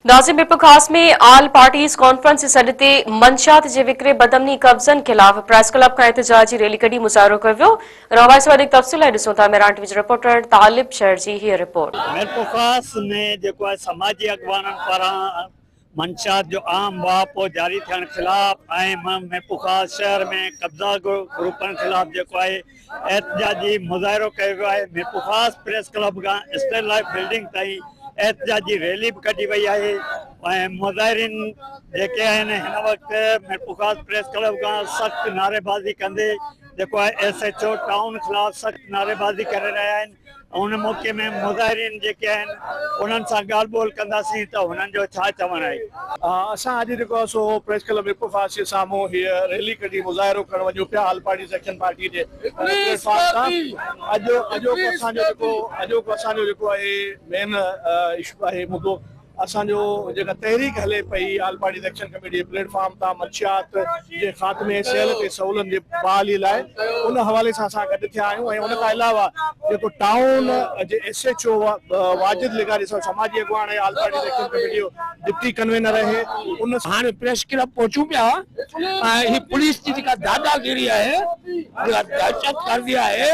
नाज़िम मीरपुर खास में आल parties conference से सॾते मंशियात जे विकिरे बदमनी कब्ज़नि खिलाफ़ प्रेस क्लब खां एहतजाजी रैली कढी मुज़ाहिरो कयो वियो। रवाइस वधीक तफ़सील लाइ ॾिसूं था मेरान टीवी रिपोर्टर तालिब शहर जी हीअ रिपोर्ट। मीरपुर खास में जेको आहे समाजी अॻवाननि पारां मंशियात जो आम वापो जारी थियण खिलाफ़ ऐं मीरपुर खास शहर में कब्ज़ा ग्रुपनि खिलाफ़ जेको आहे एहतजाजी मुज़ाहिरो कयो वियो आहे। मीरपुर खास प्रेस क्लब खां स्टेट लाइफ बिल्डिंग ताईं एहतजाजी रैली भी कढी वही है। मुज़ाहिरीन जेके आहिनि हिन वक़्तु मीरपुर खास प्रेस क्लब खां सख़्त नारेबाज़ी कंदे जेको आहे SHO टाउन खिलाफ़ सख़्त नारेबाज़ी करे रहिया आहिनि। उन मौक़े में मुज़ाहिरीन जेके आहिनि उन्हनि सां ॻाल्हि ॿोल कंदासीं त हुननि जो छा चवणु आहे। असां अॼु जेको आहे सो प्रेस क्लब मीरपुर खास जे साम्हूं हीअ रैली कढी मुज़ाहिरो करणु वञूं पिया आल पार्टी सेक्शन पार्टी जे प्लेटफॉर्म तां। अॼोको असांजो जेको आहे मेन इशू आहे मुद्दो असांजो जेका तहरीक हले पई आल पार्टी सेक्शन कमेटी जे प्लेटफॉर्म तां मंशियात जे ख़ात्मे सिहत ऐं सहूलियत जे बहाली लाइ उन हवाले सां असां गॾु थिया आहियूं। ऐं उन खां अलावा जेको टाउन जे SHO वाजिद लिगारी समाजी अॻवान आहे आल पार्टी सेक्शन कमेटी जो डिप्टी कन्वीनर आहे उन हाणे प्रेस क्लब पहुचूं पिया। ही पुलिस जी जेका दादागिरी आहे दहशतगर्दी आहे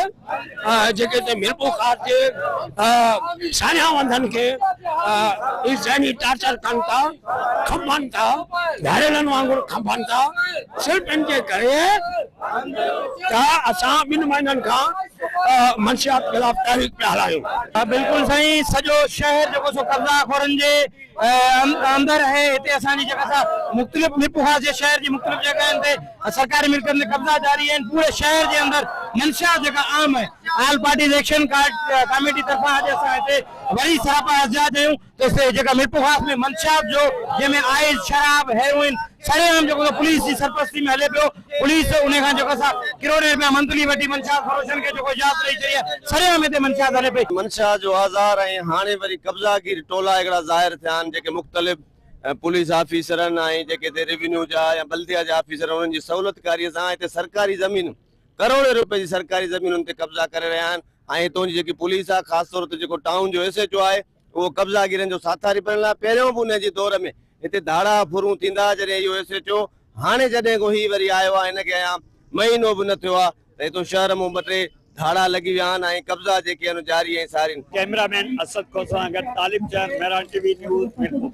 जेके ते मीरपुर खास जे सानियावंदनि खे ज़हनी टार्चर कनि था, खपनि था, धारियलनि वांगुरु खपनि था। सिर्फ़ इनके करे त असां 2 महीननि खां मंशियात खिलाफ़ तहरीक पिया हलायूं। बिल्कुल सही सॼो शहर जेको सो कब्ज़ाखोरनि जे अंदर है। हिते असांजी जेका सा मुख़्तलिफ़ मीरपुर खास जे शहर जी मुख़्तलिफ़ जगहनि ते सरकारी मिल्कियतुनि ते कब्ज़ा जारी आहिनि। पूरे शहर जे अंदर मंशियात जेका आम है आल पार्टी इलेक्शन कमेटी तरफां अॼु असां हिते वरी सरापा एहतजाज कयूं त जेका मीरपुर खास में मंशियात जो जंहिंमें आइस शराब हेरोइन सरेआम जेको पुलिस जी सरपरस्ती में हले पियो। पुलिस उन खां जेको सा करोड़ रुपया मंथली वठी मंशियात फरोशनि खे जेको इजाज़त ॾेई छॾी आहे। सरेआम हिते मंशियात हले पई। मंशियात जो आज़ार ऐं हाणे वरी कब्ज़ागिरी टोला हिकिड़ा ज़ाहिर थिया आहिनि जेके मुख़्तलिफ़ पुलिस ऑफिसरनि ऐं जेके हिते रेवेन्यू जा या बल्दिया जा ऑफिसर उन्हनि जी सहूलियतकारीअ सां हिते सरकारी ज़मीन करोड़े रुपए जी सरकारी ज़मीनुनि ते कब्ज़ा करे रहिया आहिनि। ऐं हितां जी जेकी पुलिस आहे ख़ासि तौर ते जेको टाउन जो SHO आहे उहो कब्ज़ागिरनि जो साथारी पिण लाइ पहिरियों बि उन जे दौर में हिते धाड़ा फुरूं थींदा जॾहिं इहो SHO हाणे जॾहिं को ही वरी आयो आहे हिनखे अञा महीनो बि न थियो आहे त हितां शहर में 2-3 धाड़ा लॻी विया आहिनि ऐं कब्ज़ा जेके आहिनि जारी ऐं सारिन। कैमरामैन असद खोसा गॾु तालिब शहर मेरान TV न्यूज़ मीरपुर।